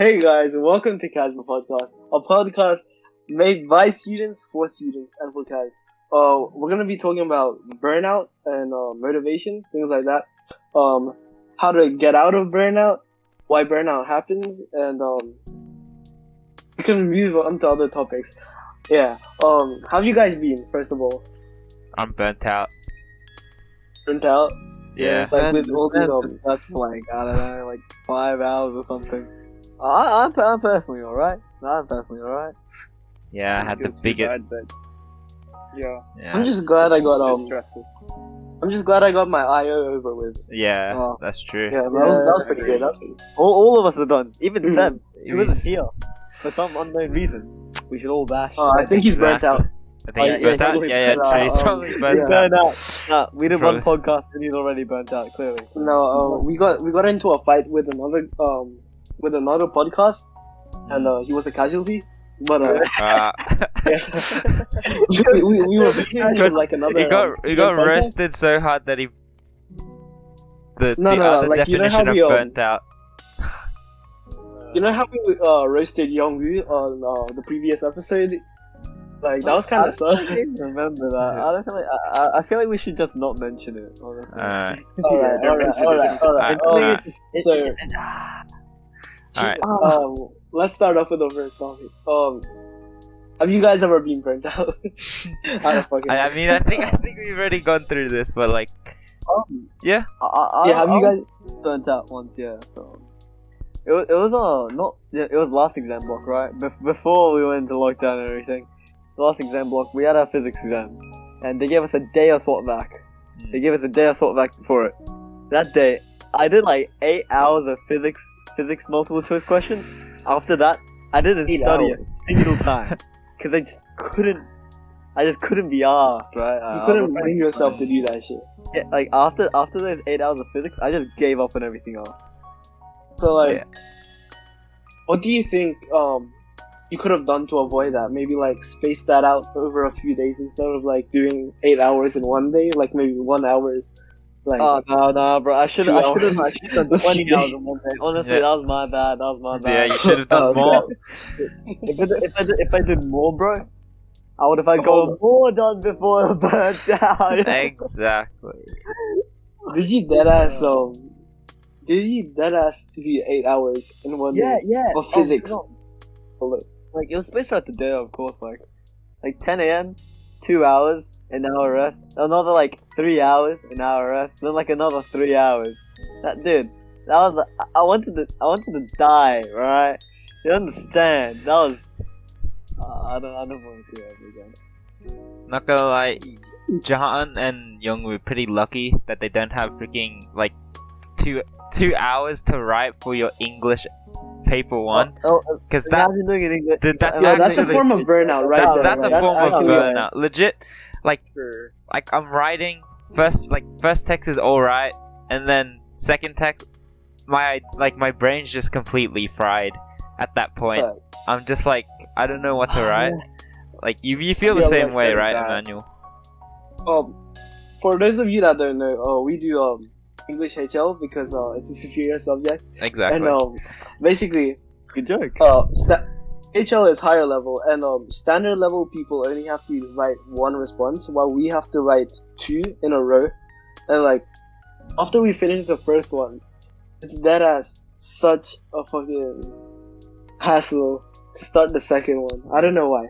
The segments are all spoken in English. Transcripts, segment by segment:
Hey guys, and welcome to CAS the Podcast, a podcast made by students for students and for CAS. We're gonna be talking about burnout and motivation, things like that. How to get out of burnout, why burnout happens, and we can move on to other topics. Yeah. How have you guys been? First of all, I'm burnt out. burnt out. Yeah. Like with all these That's like, I don't know, like 5 hours or something. I'm personally alright. Yeah, I had the biggest. Yeah. I'm just glad I got It's stressful. I'm just glad I got my IO over with. Yeah, Oh. that's true. Yeah, that was pretty good. That's pretty good. All of us are done. Even Mhm. Sam. He wasn't He's- here. For some unknown reason. We should all bash. I think he's burnt out. I think he's yeah, burnt out. probably Yeah, burnt out. he's probably He's burnt out. burnt out. Nah, we did one Probably. podcast and he's already burnt out, clearly. No, we got into a fight with another podcast, and he was a casualty. But Uh, we were beating him with like another. he got podcast. roasted so hard that he. The No, other like, you know definition how of we, burnt out. You know how we roasted Youngwoo on the previous episode? Like that was kind of I sad. don't remember that. I don't feel like I feel like we should just not mention it, honestly. Alright. Alright. So, Alright. let's start off with the first topic. Have you guys ever been burnt out? I don't fucking. I mean, I think we've already gone through this, but like, yeah. Have you guys? Burnt out once, yeah. So it was last exam block, right? Before we went into lockdown and everything, last exam block we had our physics exam, and they gave us a day of sort back. They gave us a day of sort back for it. That day, I did like 8 hours of physics multiple choice questions. After that, I didn't 8 study hours. a single time because I just couldn't be asked, right? You couldn't bring yourself to do that shit. Yeah, like after those 8 hours of physics, I just gave up on everything else. So like, Yeah. what do you think you could have done to avoid that? Maybe like space that out over a few days instead of like doing 8 hours in one day. Like maybe 1 hour. Like Oh no, bro! I should have 2 hours. done 20 hours in one day. Honestly, Yeah. that was my bad. Yeah, you should have done Oh, more. If I did more, bro, I would have had gotten more done before I burnt out. Exactly. did you deadass do 8 hours in one Yeah, day? yeah. Of physics. Oh, no. Like it was spaced throughout the day, of course. Like 10 a.m., 2 hours, an hour rest, another like 3 hours, an hour rest, then like another 3 hours. That was I wanted to die, right? You understand? That was I don't want to do that again. Not gonna lie, Jahan and Young were pretty lucky that they don't have freaking like two hours to write for your English paper one. Because that Imagine doing it in English. that- Yeah, that's a actually- form of burnout, right? there, that's right? a form of actually- burnout. Legit, like I'm writing first text is alright, and then second text, my brain's just completely fried at that point. So, I'm just like, I don't know what to write. Like you feel the Yeah, same let's way, say right, that. Emmanuel? for those of you that don't know, we do English HL because it's a superior subject, Exactly. and basically Good joke. HL is higher level, and standard level people only have to write one response, while we have to write 2 in a row. And like, after we finish the first one, it's dead ass such a fucking hassle to start the second one. I don't know why.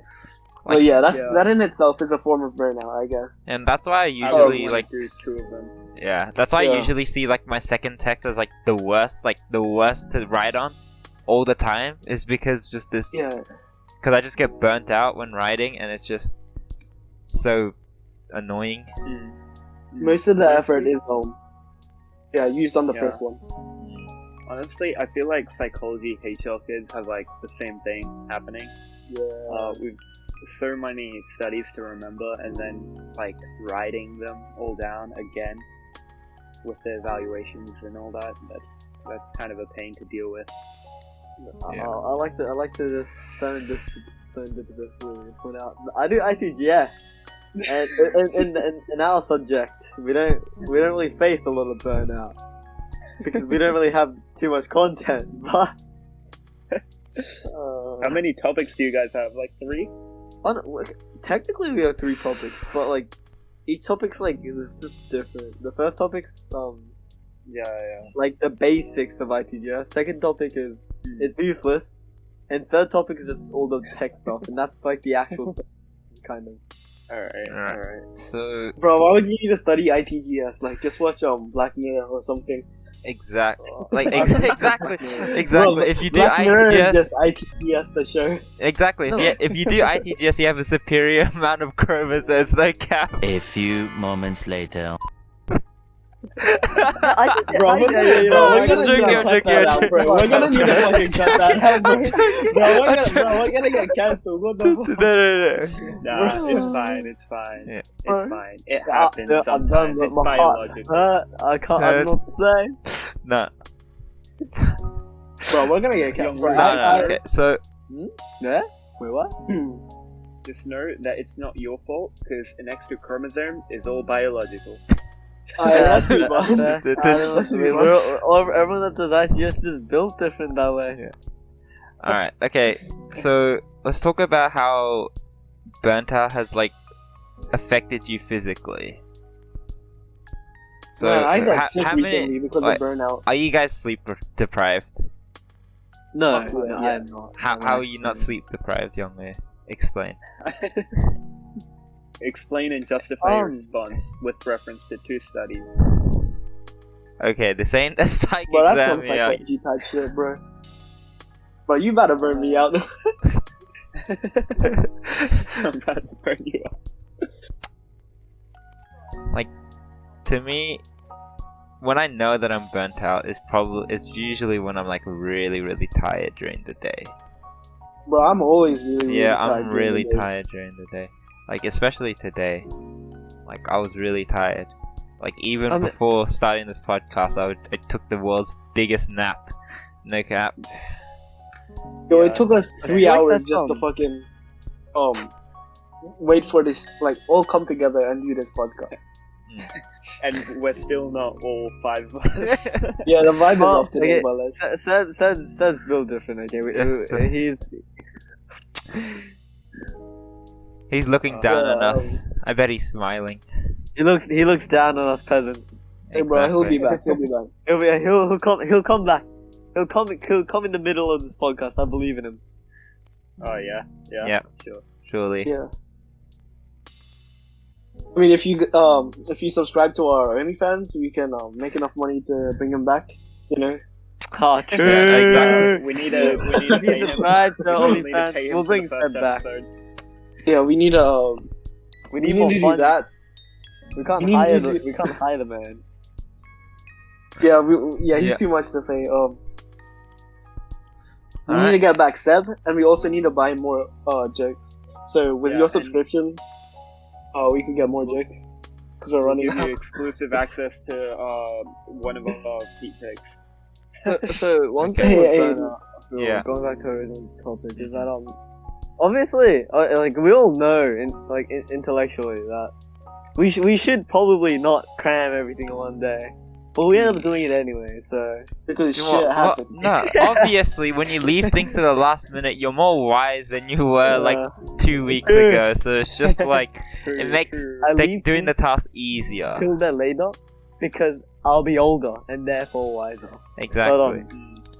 But Like, yeah, yeah. that in itself is a form of burnout, I guess. And that's why I usually went like through 2 of them. yeah, that's why I Yeah. usually see like my second text as like the worst to write on all the time is because just this Yeah. because I just get burnt out when writing and it's just so annoying. Most of the effort is used on the Yeah. first one. Honestly, I feel like psychology HL kids have like the same thing happening. Yeah. We've so many studies to remember, and then like writing them all down again with the evaluations and all that. That's kind of a pain to deal with. Yeah. I like to just serendipitously point out. I do ITGS, and in our subject, we don't really face a lot of burnout because we don't really have too much content. But How many topics do you guys have? Like 3? Technically, we have 3 topics, but like each topic's like is just different. The first topic's Yeah. like the basics of ITGS. Second topic is it's useless, and third topic is just all the tech stuff, and that's like the actual stuff, kind of. Alright. So Bro, why would you need to study ITGS? Like, just watch Black Mirror or something. exactly, Bro, If you do Black Mirror is ITGS, just ITGS the show. exactly. If you do ITGS, you have a superior amount of chromosomes. No cap. A few moments later. Bro, I'm just joking, I'm joking. We're gonna need to fucking cut that out, bro. We're gonna get cancelled. What the fuck? No. Nah, it's fine. Yeah. It's fine. It happens I'm done, sometimes. but It's my heart's biological. hurt. I can't. I don't know what to say. No. Bro, we're gonna get cancelled. No. Okay. So Yeah. Wait, what? Just know that it's not your fault because an extra chromosome is all biological. Let's move on. Let's move on. Everyone that does ITGS is built different that way. all right. Okay. So let's talk about how burnt out has like affected you physically. So Man, I got sick how recently many? because like, of burnout. Are you guys sleep deprived? No, Fuck no, yeah, I'm yes. not. How are you not sleep deprived, young man? Explain. Explain and justify your response with reference to 2 studies. Okay, this ain't a psych Bro, that's some exam. Yeah. psychology type shit, bro. Bro, you better burn me out. I'm about to burn you up. To me, when I know that I'm burnt out, it's usually when I'm like really, really tired during the day. Bro, I'm always really Yeah, tired I'm during really the day. tired during the day. Like, especially today. Like, I was really tired. Like, even before starting this podcast, I took the world's biggest nap. No cap. Yo, Yeah. it took us 3 I like hours that just to song. fucking wait for this, like, all come together and do this podcast. And we're still not all 5 of us. Yeah, the vibe is Oh, off today, okay. but let's... Says built different. Okay, Yes. He's looking down on us. I bet he's smiling. he looks down on us peasants. Hey, bro, he'll be Exactly. back. He'll be back. He'll come back. He'll come in the middle of this podcast. I believe in him. Oh yeah, Yeah. sure. Surely. Yeah. I mean, if you subscribe to our OnlyFans, we can make enough money to bring him back. You know. Ah, true. Yeah, exactly. We need to Be pay him. subscribed to We need to OnlyFans. pay him We'll for bring the first Fred back. episode. Yeah, we need to. We We need need more to do fun. that. We can't We need hire to the do- we can't hire the man. Yeah, he's Yeah. too much to pay. We Alright. need to get back Seb, and we also need to buy more jokes. So with Yeah, your and- subscription, we could get more jokes because we're running Give you out. exclusive access to one of our feet pics. So one Okay. thing Hey, with hey, burnout, Yeah. going back to our original topic, is that obviously, like we all know, intellectually that we should probably not cram everything in one day, but we end up doing it anyway. So Because You know shit what? happened. No, obviously, when you leave things to the last minute, you're more wise than you were like 2 weeks True. ago. So it's just like it makes I like, leave doing the things task easier. till they're later because I'll be older and therefore wiser. Exactly.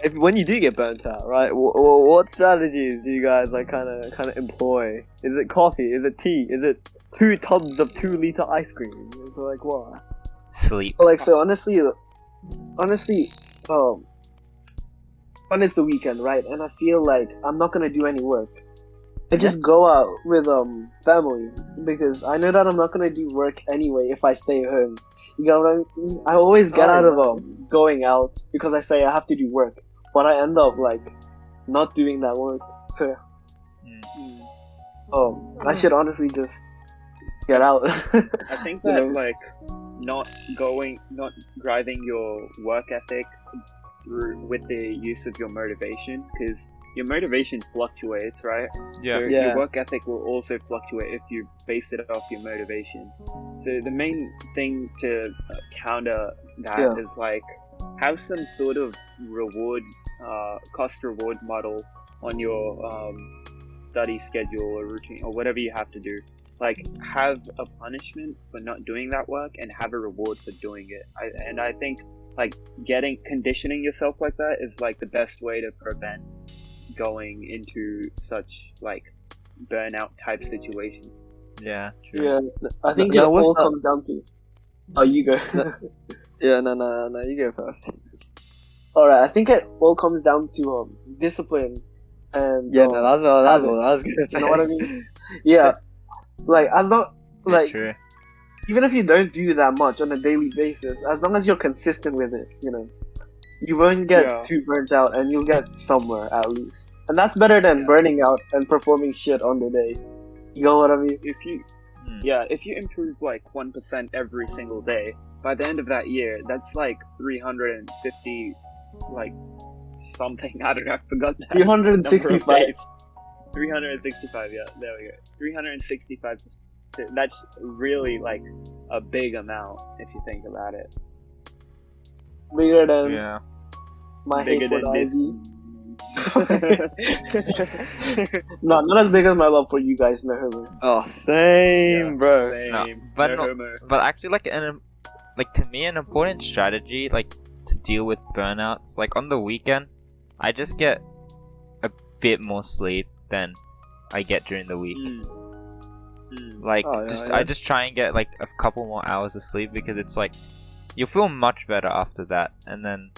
If when you do get burnt out, right? What strategies do you guys like kind of employ? Is it coffee? Is it tea? Is it 2 tubs of 2-liter ice cream? Is it like what? Sleep. Like, so honestly, when it's the weekend, right, and I feel like I'm not gonna do any work, I just go out with family because I know that I'm not gonna do work anyway if I stay home. You know what I mean? I always get out of going out because I say I have to do work, but I end up like not doing that work. So I should honestly just get out. I think You that know? like not driving your work ethic through with the use of your motivation, because your motivation fluctuates, right? Yeah. So Yeah. your work ethic will also fluctuate if you base it off your motivation. So the main thing to counter that is like have some sort of reward cost reward model on your study schedule or routine or whatever you have to do. Like, have a punishment for not doing that work and have a reward for doing it. I think like conditioning yourself like that is like the best way to prevent going into such like burnout type situations. Yeah, true. Yeah, I think Yeah, it what's all that? comes down to. Oh, you go. Yeah, no, you go first. Alright, I think it all comes down to discipline and Yeah, no, that's what I was habits. gonna say. You know what I mean? Yeah, like as long like True. even if you don't do that much on a daily basis, as long as you're consistent with it, you know, you won't get Yeah. too burnt out and you'll get somewhere at least. And that's better than burning out and performing shit on the day. You know what I mean? If you Hmm. if you improve like 1% every single day, by the end of that year, that's like 350 like something. I don't know, I forgot that. 365. Number of days. 365, yeah, there we go. 365. That's really like a big amount if you think about it. Bigger than Yeah. my Bigger hate for than the this. IV. No, not as big as my love for you guys, no homo. Oh, same, Yeah. bro. Same. but No no- homo. But actually, like to me, an important strategy, like to deal with burnouts, like on the weekend, I just get a bit more sleep than I get during the week. Like, Oh, yeah, I yeah. just try and get like a couple more hours of sleep because it's like you'll feel much better after that, and then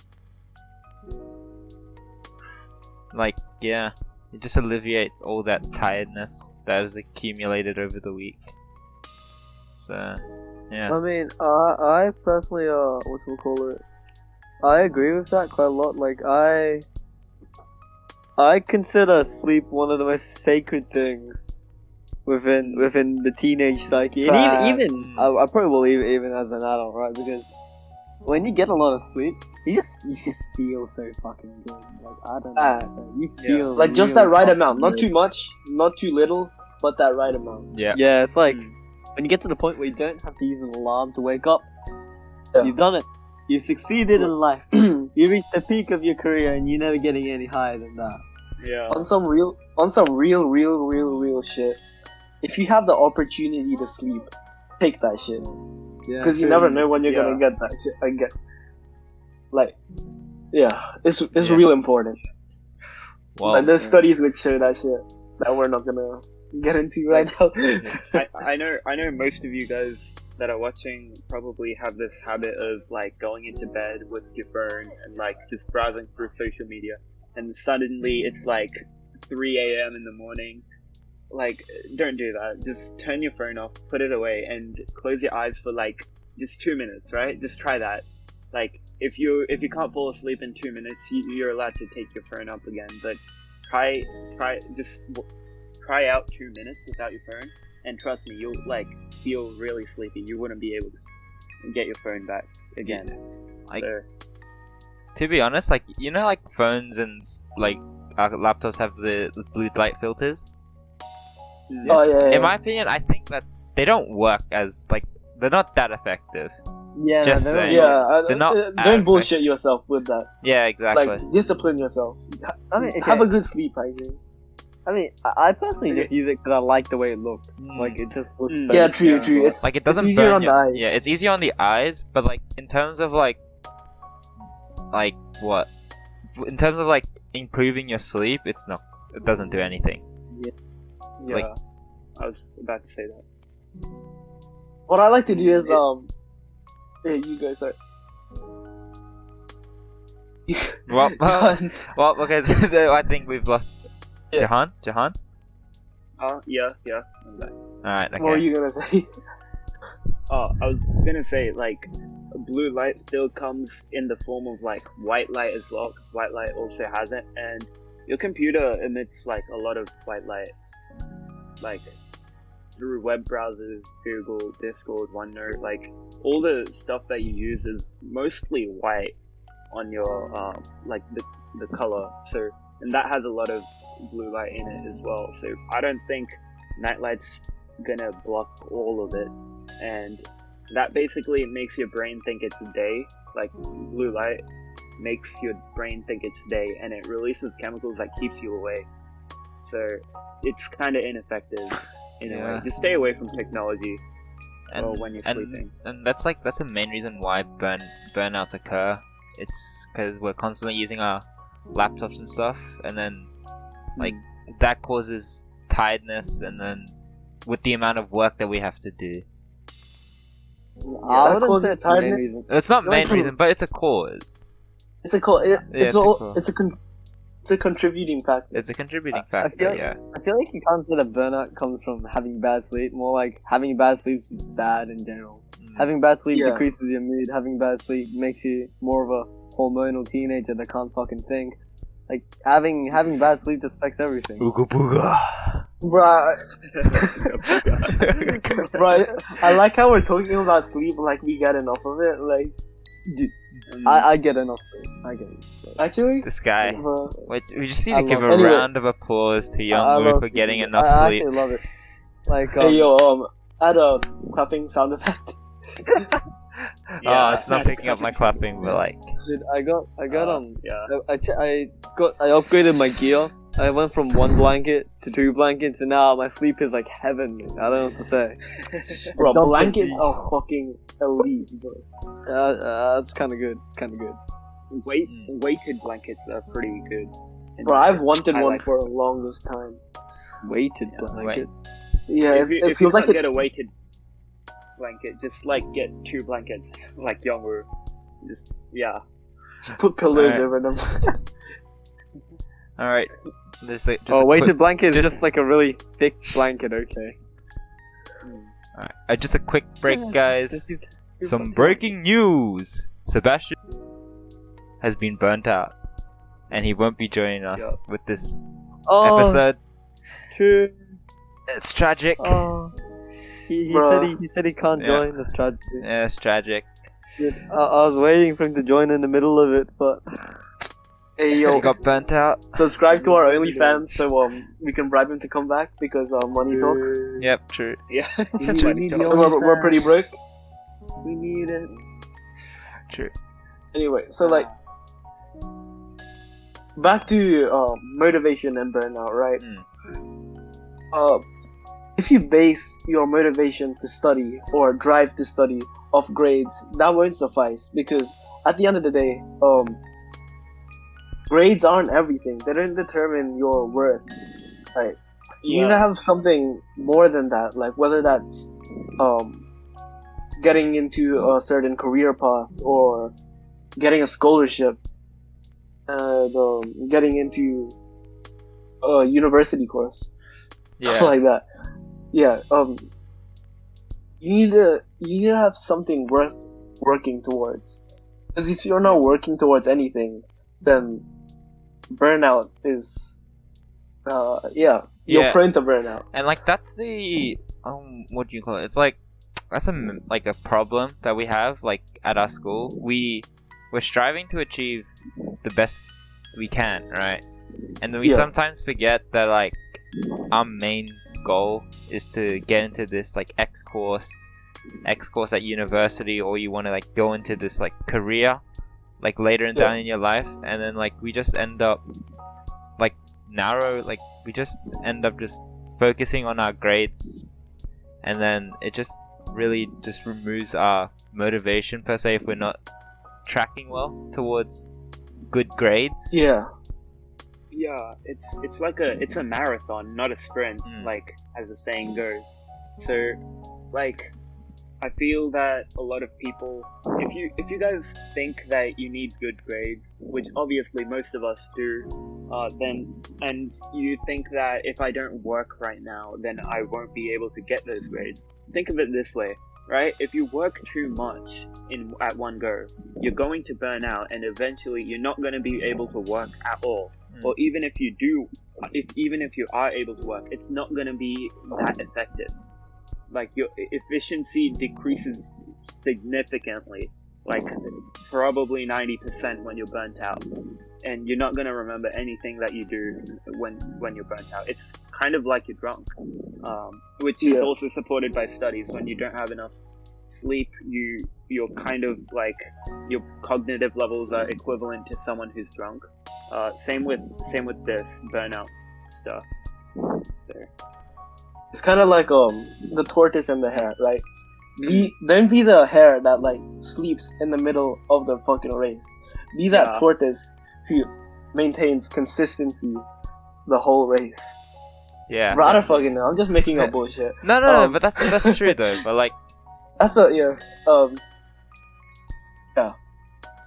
like it just alleviates all that tiredness that has accumulated over the week. So yeah. I mean, I personally, whatchamacallit, I agree with that quite a lot. Like, I consider sleep one of the most sacred things within the teenage psyche, and Facts. even I probably will even as an adult, right? Because when you get a lot of sleep, you just feel so fucking good. Like, I don't know, you feel Like just really that right fucking amount, not good. too much, not too little, but that right amount. Yeah. Yeah, it's like when you get to the point where you don't have to use an alarm to wake up, Yeah. you've done it. You've succeeded in life. You reached the peak of your career, and you're never getting any higher than that. Yeah. on some real shit. If you have the opportunity to sleep, take that shit. Yeah, Because you never know when you're gonna get that shit again. Like, yeah, it's Yeah. real important. Well, And there's studies which show that shit that we're not gonna get into right now. I know most of you guys that are watching probably have this habit of like going into bed with your phone and like just browsing through social media, and suddenly it's like 3 a.m. in the morning. Like, don't do that. Just turn your phone off, put it away, and close your eyes for like just 2 minutes, right? Just try that. Like, if you can't fall asleep in 2 minutes, you're allowed to take your phone up again. But try out 2 minutes without your phone, and trust me, you'll like feel really sleepy. You wouldn't be able to get your phone back again. Like, So, to be honest, like like phones and like laptops have the blue light filters. Oh yeah. In my opinion, I think that they don't work as like they're not that effective. Yeah, Just no, saying. yeah. They're not Don't adequate. bullshit yourself with that. Yeah, exactly. Like, discipline yourself. I mean, okay. Have a good sleep hygiene. I mean, I personally just use it because I like the way it looks. Mm. Like, it just looks. Mm. better. Yeah, true. It's Like it doesn't easier burn on the your- eyes. Yeah, it's easier on the eyes, but like in terms of like what? In terms of like improving your sleep, it doesn't do anything. yeah, Like- I was about to say that. What I like to do is yeah, you guys are. Well, John. well, okay. I think we've lost Yeah. Jahan. Yeah, I'm back. All right. Okay. What were you gonna say? Oh, I was gonna say, like, blue light still comes in the form of, like, white light as well, because white light also has it, and your computer emits, like, a lot of white light, like, through web browsers, Google, Discord, OneNote, like, all the stuff that you use is mostly white on your, like, the color, so, and that has a lot of blue light in it as well, so I don't think nightlight's gonna block all of it, and that basically makes your brain think it's day, like blue light, makes your brain think it's day, and it releases chemicals that keeps you awake. So it's kind of ineffective in a way. Just stay away from technology or when you're sleeping. And that's the main reason why burnouts occur. It's because we're constantly using our laptops and stuff, and then like that causes tiredness, and then with the amount of work that we have to do. I wouldn't say it's the main reason. It's not main reason, but it's a cause. It's a contributing factor. It's a contributing factor. I feel like you can't say that burnout comes from having bad sleep. More like having bad sleep is just bad in general. Having bad sleep decreases your mood. Having bad sleep makes you more of a hormonal teenager that can't fucking think. Like having bad sleep just affects everything. Ooga booga. Right. Right. I like how we're talking about sleep like we get enough of it. Like, dude, I get enough sleep. I get it. So. Actually, this guy. Wait, we just need to give a it. round of applause to young Luke for getting enough sleep. I actually love it. Like, hey yo, add a clapping sound effect. Oh, it's not picking up my clapping, but like. Dude, I upgraded my gear. I went from 1 blanket to 2 blankets, and now my sleep is like heaven. I don't know what to say. Bro, blankets are fucking elite, bro. It's kind of good. Weighted blankets are pretty good. Bro, I've wanted one for the longest time. Weighted blanket? Yeah, if you can't get a weighted blanket, just like get 2 blankets, like Youngwoo. Just put pillows over them. Alright. Weighted blanket is just like a really thick blanket, okay. Alright, just a quick break, guys. Some breaking news! Sebastian has been burnt out, and he won't be joining us with this episode. True. It's tragic. He said he can't join. That's tragic. Yeah, it's tragic. Dude, I was waiting for him to join in the middle of it, but hey yo, he got burnt out. Subscribe to our OnlyFans so we can bribe him to come back because money talks. Yep, true. Yeah, we're pretty broke. We need it. True. Anyway, so like back to motivation and burnout, right? If you base your motivation to study or drive to study off grades, that won't suffice because at the end of the day, grades aren't everything. They don't determine your worth. Right? You need to have something more than that, like whether that's getting into a certain career path or getting a scholarship and getting into a university course, stuff like that. Yeah, you need to have something worth working towards. Because if you're not working towards anything, then burnout is, you're prone to burnout. And like that's the what do you call it? It's like that's a problem that we have like at our school. We're striving to achieve the best we can, right? And then we sometimes forget that like our main goal is to get into this like X course at university, or you want to like go into this like career like later down in your life, and then like we just end up like we just end up just focusing on our grades, and then it just really just removes our motivation per se if we're not tracking well towards good grades. Yeah, it's like a marathon, not a sprint, like as the saying goes. So, like, I feel that a lot of people, if you guys think that you need good grades, which obviously most of us do, and you think that if I don't work right now, then I won't be able to get those grades. Think of it this way, right? If you work too much at one go, you're going to burn out, and eventually you're not going to be able to work at all. Or even if you are able to work, it's not going to be that effective. Like your efficiency decreases significantly, like probably 90% when you're burnt out, and you're not going to remember anything that you do when you're burnt out. It's kind of like you're drunk, which is also supported by studies. When you don't have enough sleep, you're kind of like your cognitive levels are equivalent to someone who's drunk. Same with this burnout stuff. There. It's kind of like the tortoise and the hare, right? Don't be the hare that like sleeps in the middle of the fucking race. Be that tortoise who maintains consistency the whole race. Yeah. Rather fucking no, I'm just making up bullshit. No, but that's true though. But like, that's yeah.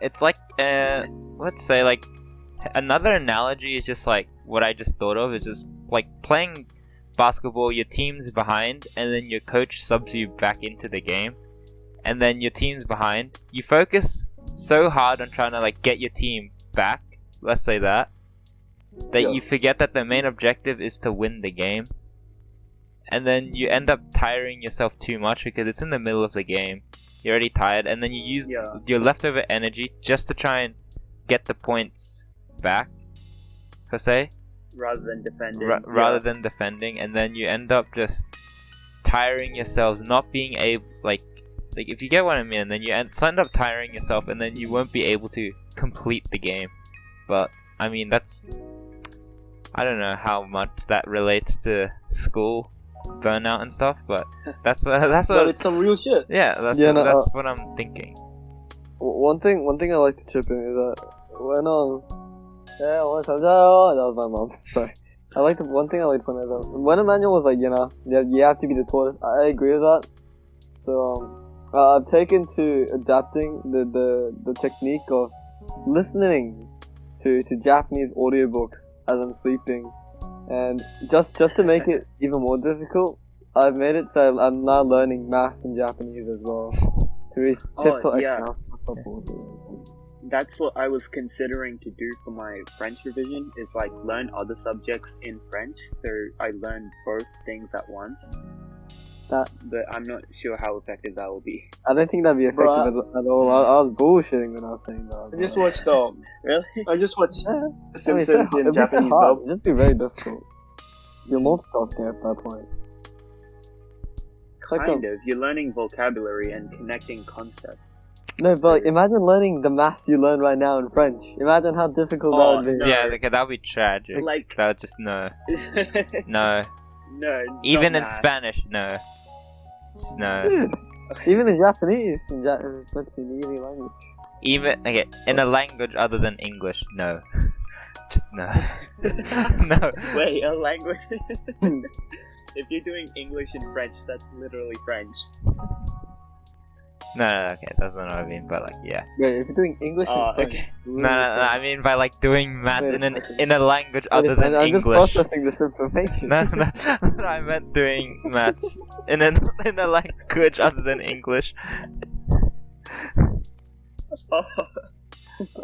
it's like let's say like another analogy is just like what I just thought of is just like playing basketball. Your team's behind, and then your coach subs you back into the game, and then your team's behind. You focus so hard on trying to like get your team back. Let's say that you forget that the main objective is to win the game, and then you end up tiring yourself too much because it's in the middle of the game. You're already tired, and then you use your leftover energy just to try and get the points back, per se, rather than defending. Rather than defending, and then you end up just tiring yourselves, not being able like if you get what I mean, then you end up tiring yourself, and then you won't be able to complete the game. But I mean, I don't know how much that relates to school burnout and stuff, but that's what it's some real shit. Yeah, that's what I'm thinking. One thing I like to chip in is that when that was my mom. Sorry. One thing I like to point out is that when Emmanuel was like, you have to be the tortoise. I agree with that. So I've taken to adapting the technique of listening to Japanese audiobooks as I'm sleeping, and just to make it even more difficult, I've made it so I'm now learning maths and Japanese as well. That's what I was considering to do for my French revision, is like learn other subjects in French, so I learn both things at once. But I'm not sure how effective that will be. I don't think that'd be effective at all. I was bullshitting when I was saying that. I just watched really? I just watched The Simpsons in Japanese dub. It'd be very difficult. You're multitasking at that point. Kind of. You're learning vocabulary and connecting concepts. No, but like, imagine learning the math you learn right now in French. Imagine how difficult that would be. No. Yeah, that would be tragic. Like that would just no. Even in Spanish, no. Just no. Dude, even in Japanese, it's meant to be an easy language. Even in a language other than English, no. Just no. No. Wait, a language? If you're doing English and French, that's literally French. No, okay, that's not what I mean, but like, yeah. Wait, if you're doing English and French... Okay. No, I mean by like doing math in a language other than I'm English. I'm just processing this information. No, I meant doing maths in a language other than English.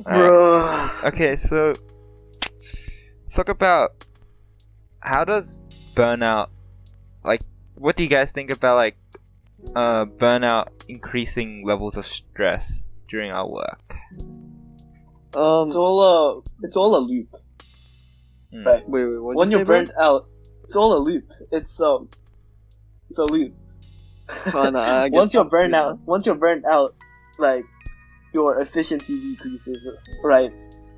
Bro. Okay, so let's talk about how does burnout, like, what do you guys think about like burnout increasing levels of stress during our work? It's all a loop. Right. Wait, when you're burnt out, it's all a loop. It's a loop. Oh, no, once you're burnt out, like your efficiency decreases, right?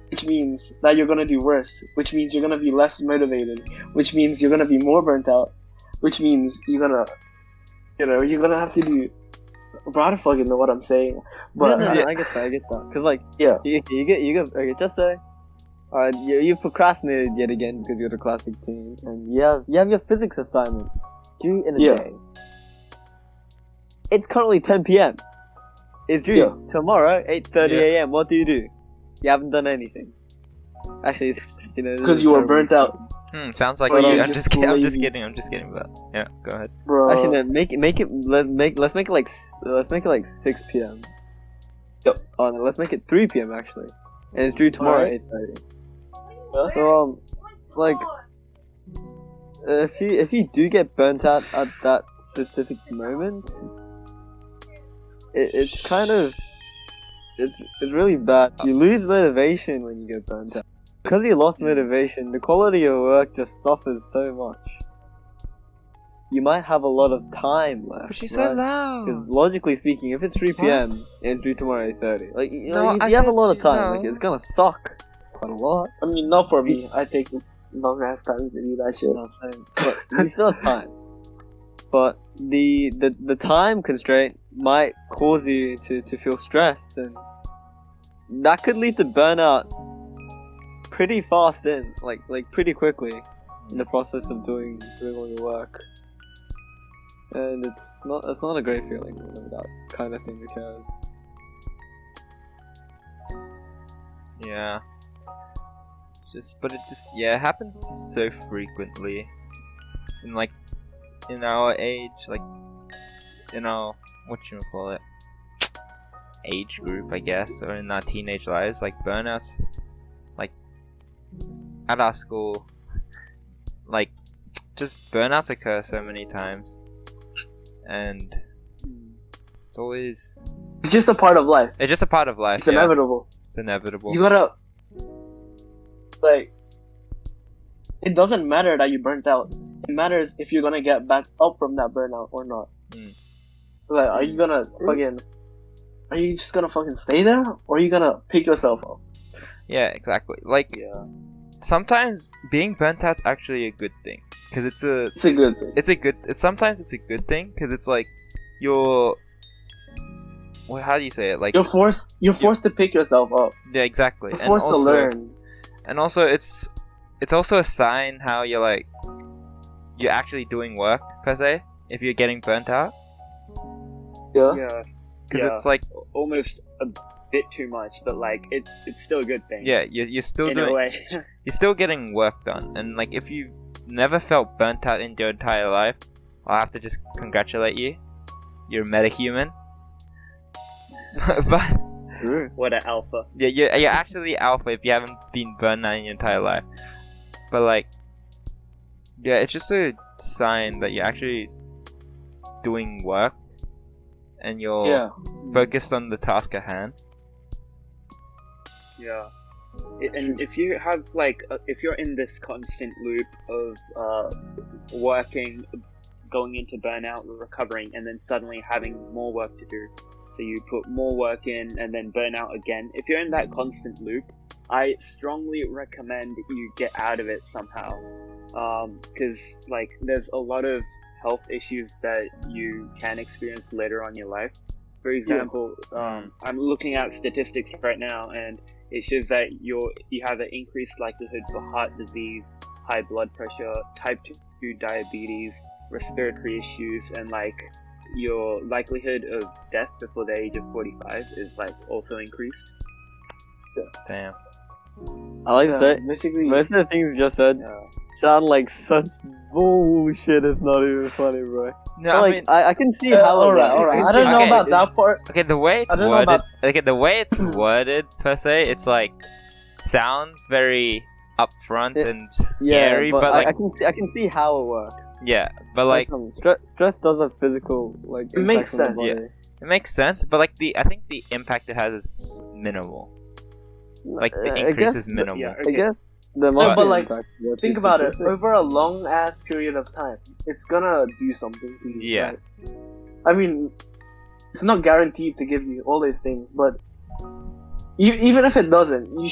Which means that you're gonna do worse. Which means you're gonna be less motivated. Which means you're gonna be more burnt out. Which means you're gonna have to do. Bro, I don't fucking know what I'm saying. But no, I get that. Cause like, yeah, you get. Okay, just say, alright, you procrastinated yet again because you're the classic team, and you have your physics assignment due in a day. It's currently 10 p.m. It's due tomorrow, 8:30 a.m. What do? You haven't done anything. Actually, because you were burnt out. Sounds like you. I'm just kidding. But yeah, go ahead. Bro. Actually, no, let's make it like 6 p.m. Yep. Oh no, let's make it 3 p.m. actually, and it's due tomorrow, 8:30. Yeah. So like, if you do get burnt out at that specific moment, it's kind of it's really bad. You lose motivation when you get burnt out. Because you lost motivation, the quality of work just suffers so much. you might have a lot of time left. But she's so Because loud. logically speaking, if it's 3 p.m. and due tomorrow at 8:30, like you, No, I you have a said lot of she- time. no. Like it's gonna suck quite a lot. I mean, not for me. I take long ass times to do that shit. You know what I'm saying? But you still have time. But the time constraint might cause you to feel stress, and that could lead to burnout pretty fast like pretty quickly in the process of doing all your work. And it's not a great feeling when that kind of thing occurs. Yeah. But it it happens so frequently. In our age, in our, whatchamacallit, age group, I guess, or in our teenage lives, burnouts, at our school, just burnouts occur so many times. And it's always, It's just a part of life. it's just a part of life. It's yeah. inevitable. It's inevitable. You gotta, it doesn't matter that you burnt out. It matters if you're gonna get back up from that burnout or not. Mm. Are you gonna are you just gonna fucking stay there? Or are you gonna pick yourself up? Yeah, exactly. Yeah. Sometimes being burnt out's actually a good thing, because It's a good thing. sometimes it's a good thing, because it's you're, well, how do you say it? You're forced to pick yourself up. Yeah, exactly. You're forced to learn. And also, it's also a sign how you're actually doing work, per se, if you're getting burnt out. Yeah. Yeah. Because it's almost a bit too much, but it's still a good thing. yeah, you're still in a doing, way. you're still getting work done. And if you've never felt burnt out in your entire life, I'll have to just congratulate you. You're a metahuman. But What an alpha. yeah, you're actually alpha if you haven't been burned out in your entire life. But yeah, it's just a sign that you're actually doing work and you're focused on the task at hand. Yeah. And if you have if you're in this constant loop of working, going into burnout, recovering, and then suddenly having more work to do, so you put more work in and then burn out again. If you're in that constant loop, I strongly recommend you get out of it somehow, because there's a lot of health issues that you can experience later on in your life. For example, I'm looking at statistics right now, and it shows that you have an increased likelihood for heart disease, high blood pressure, type 2 diabetes, respiratory issues, and your likelihood of death before the age of 45 is also increased. Damn. I like to say, basically, most of the things you just said sound like such bullshit. It's not even funny, bro. No, But, I mean, I can see how. alright. I don't know Okay. about that part. okay, the way it's I don't know worded, about- the way it's worded per se, it's sounds very upfront Yeah. and scary, but but I can see how it works. yeah, but Stress does have physical It makes impact on the sense, body. it makes sense, but I think the impact it has is minimal. The I increase guess- is minimal. Yeah, I guess the No, most but, impact is Think about it. statistic. Over a long ass period of time, it's gonna do something to you. Yeah. Right? I mean, it's not guaranteed to give you all these things, but even if it doesn't, you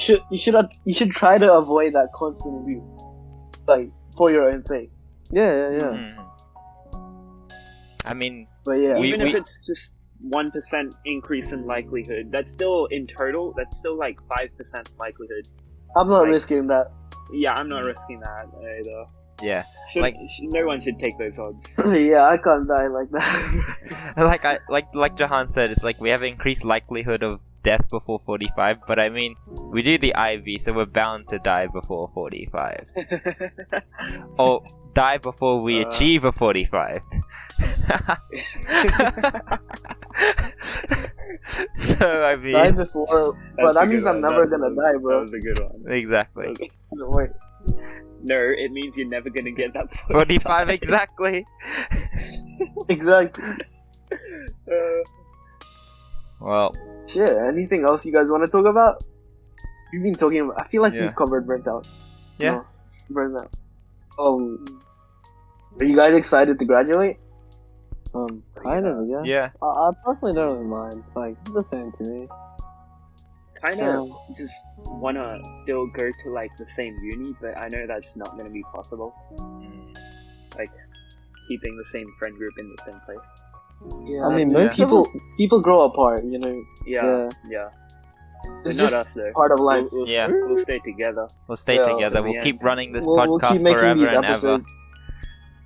should try to avoid that constant view, for your own sake. Yeah. Mhm. I mean, But yeah, Even if it's just 1% increase in likelihood, that's still in total. That's still 5% likelihood. I'm not like- risking that. Yeah, I'm not risking that either. yeah, No one should take those odds. Yeah, I can't die like that. like Jahan said, it's we have increased likelihood of death before 45, but I mean, we do the IV, so we're bound to die before 45, or die before we achieve a 45. So I mean, Die before, but that means I'm never gonna die, That bro. was a good one. exactly. Wait. No, it means you're never gonna get that 45 exactly. Exactly. Well, Shit. Anything else you guys want to talk about? We've been talking about. I feel like Yeah. we've covered burnt out. Yeah. No, burnt out. Are you guys excited to graduate? Kind of, yeah. Yeah. I personally don't really mind. Like, it's the same to me. Kind of just wanna still go to like the same uni, but I know that's not gonna be possible. Like keeping the same friend group in the same place. Yeah. I mean, Yeah. most people. People grow apart, you know. Yeah. It's But not just us though. part of life. Yeah. We'll stay together. We'll stay Yeah, together. We'll yeah. keep running this We'll podcast keep making forever these and ever. episodes.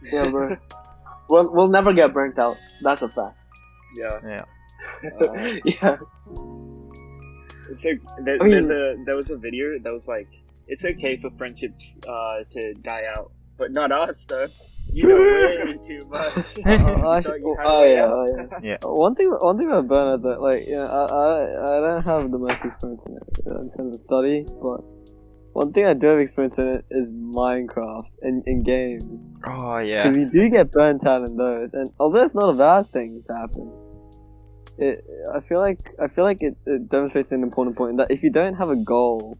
Yeah, bro. We'll never get burnt out. That's a fact. Yeah. Yeah. Yeah. It's like there, I mean- there was a video that was like, it's okay for friendships to die out, but not us though. You know way too much. Thought you had a way out. Yeah. One thing about burnout that, like, I don't have the most experience in it in terms of study, but one thing I do have experience in it is Minecraft and games. Oh yeah. Because you do get burnt out in those, and although it's not a bad thing to happen, I feel like it demonstrates an important point that if you don't have a goal,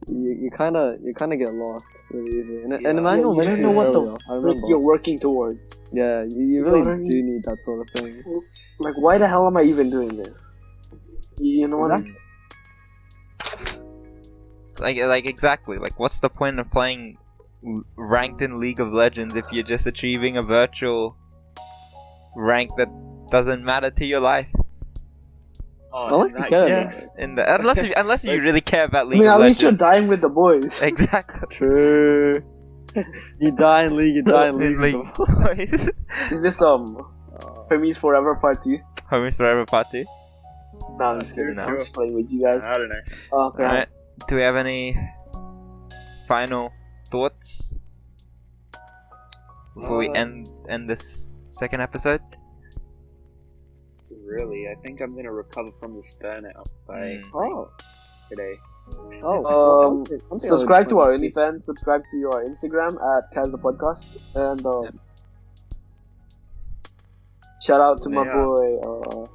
you kind of get lost really easily. And Emmanuel you don't mentioned know it what earlier, I Like remember. you're working towards. Yeah, you know really what I mean? do need that sort of thing. Like, why the hell am I even doing this? You know what I mean? Like exactly. Like, what's the point of playing ranked in League of Legends if you're just achieving a virtual rank that doesn't matter to your life? Oh, Unless in you that care case- Unless you Let's- really care about I League mean, of at least you're Legends. dying with the boys. Exactly. True. You die in League, you die in League. Boys. Is this Hermes Forever Part 2? Homies Forever Part 2. No, I'm just kidding. No. I'm just playing with you guys. I don't know. Okay. Alright. Do we have any final thoughts before we end this second episode? Really, I think I'm gonna recover from this burnout by Oh. today. Oh. Subscribe to our OnlyFans. Subscribe to our Instagram at CAS the Podcast. And shout out to my Yeah. boy.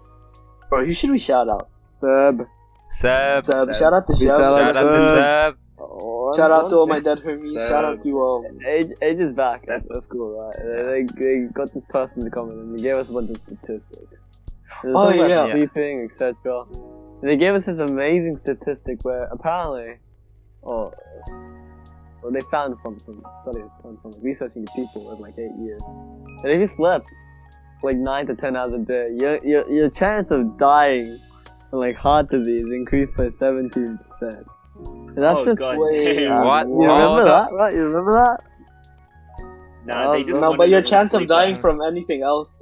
Bro, who should we shout out? Seb. Seb. Shout out to Big Seb. shout Shout out to Seb. Shout out to all my dead homies. Seb. Shout out to Age is back. Seb. That's cool, right? They got this person to come in and they gave us a bunch of statistics. Oh, yeah. Sleeping, etc. And they gave us this amazing statistic where apparently, well, they found from some studies, from researching people with like 8 years, that if you slept like 9 to 10 hours a day, your chance of dying from like heart disease increased by 17%. And that's Oh, just God way. damn. What? You remember Oh, that, right? You remember that? Nah, they just no, wanted but your us to chance of sleep dying less. from anything else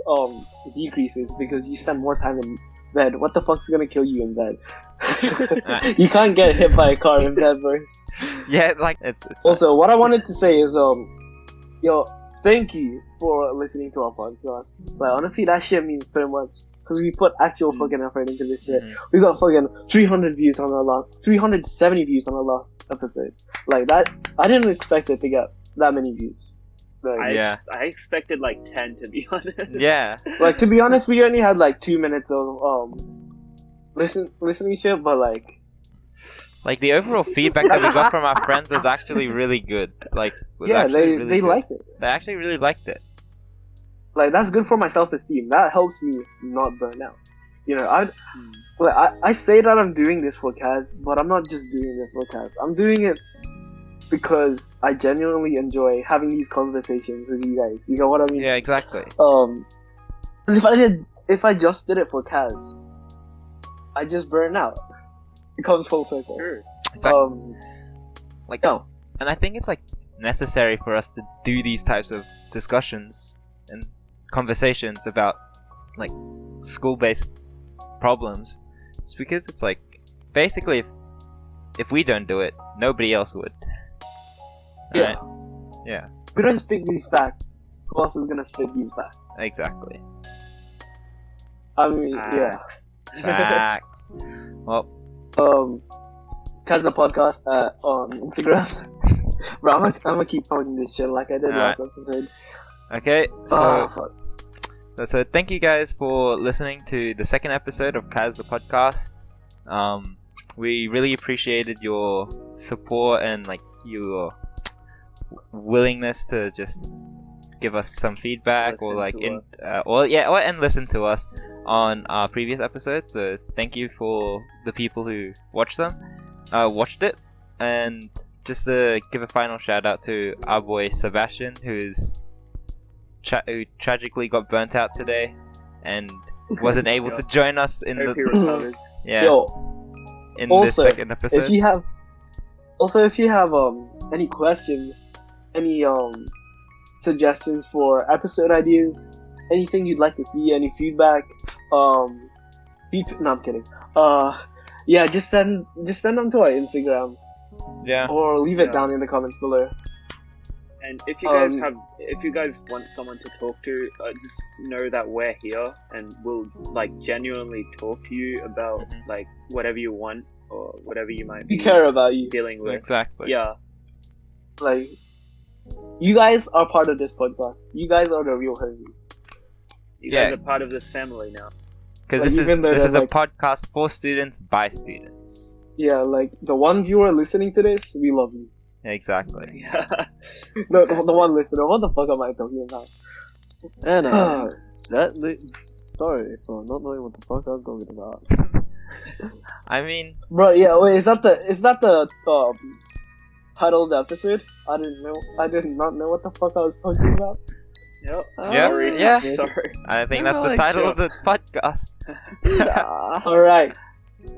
decreases because you spend more time in bed. What the fuck's gonna kill you in bed? You can't get hit by a car in bed, bro. Yeah, like it's fine. Also, what I wanted to say is yo, thank you for listening to our podcast. Like honestly, that shit means so much because we put actual fucking effort into this shit. Mhm. We got fucking 370 views on our last episode. Like that, I didn't expect it to get that many views. Like, Yeah. I expected like 10 to be honest. Yeah. like to be honest, we only had like 2 minutes of listening shit, but like The overall feedback that we got from our friends was actually really good. Like, was yeah, actually really they good. liked it. They actually really liked it. Like that's good for my self-esteem. That helps me not burn out. You know, I say that I'm doing this for CAS, but I'm not just doing this for CAS. I'm doing it because I genuinely enjoy having these conversations with you guys. You know what I mean? Yeah, exactly. 'Cause if I just did it for CAS, I just burn out. It comes full circle. Sure. Like, no. and I think it's like necessary for us to do these types of discussions and conversations about like school-based problems. It's because it's like basically if we don't do it, nobody else would. Yeah. Right? Yeah, If we don't speak these facts, who else is gonna speak these facts? exactly. I mean, yeah. Facts. Well, CAS the Podcast on Instagram. Bro, I'm gonna keep pointing this shit like I did last episode. okay, Oh, so fuck. so thank you guys for listening to the second episode of CAS the Podcast. We really appreciated your support and like your willingness to just give us some feedback or Listen to us. and listen to us on our previous episodes. So thank you for the people who watched it, and just to give a final shout out to our boy Sebastian, who tragically got burnt out today and wasn't able to join us in Hope he the recovers. in also, this second episode. If you have any questions, any suggestions for episode ideas, anything you'd like to see, any feedback, no, I'm kidding. Yeah, just send them to our Instagram. Yeah. Or leave it Yeah. down in the comments below. And if you guys want someone to talk to, just know that we're here and we'll like genuinely talk to you about like whatever you want or whatever you might We be care about you. dealing with. Exactly. Yeah. Like, you guys are part of this podcast. You guys are the real homies. You Yeah. guys are part of this family now. Because Like, this even though is there's, a like- podcast for students by students. Yeah, like, the one viewer listening to this, we love you. Exactly. Yeah. No, the one listener. What the fuck am I talking about? And sorry for not knowing what the fuck I was talking about. I mean, Bro, yeah, wait, is that the title of the episode? I did not know what the fuck I was talking about. Yep. Yeah, Sorry. yeah. Sorry. I think I that's the like title you. of the podcast. Alright.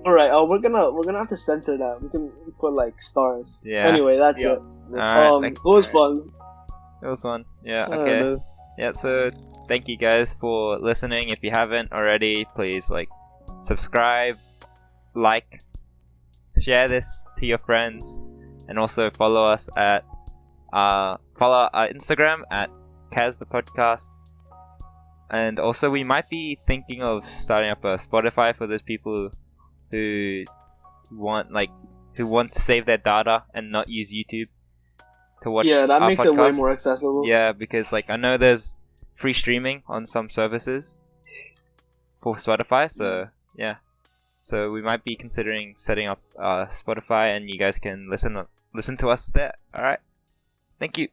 We're gonna have to censor that. We can put like stars. Yeah. Anyway, that's Yeah. it. Alright, It was fun. it was fun. Yeah. I don't Okay. know. Yeah. So thank you guys for listening. If you haven't already, please like, subscribe, like, share this to your friends, and also follow us at follow our Instagram at CAS the Podcast. And also, we might be thinking of starting up a Spotify for those people who want to save their data and not use YouTube to watch. Yeah, that our makes it way podcast. more accessible. Yeah, because like I know there's free streaming on some services for Spotify, so yeah. So we might be considering setting up Spotify, and you guys can listen to us there. All right. Thank you.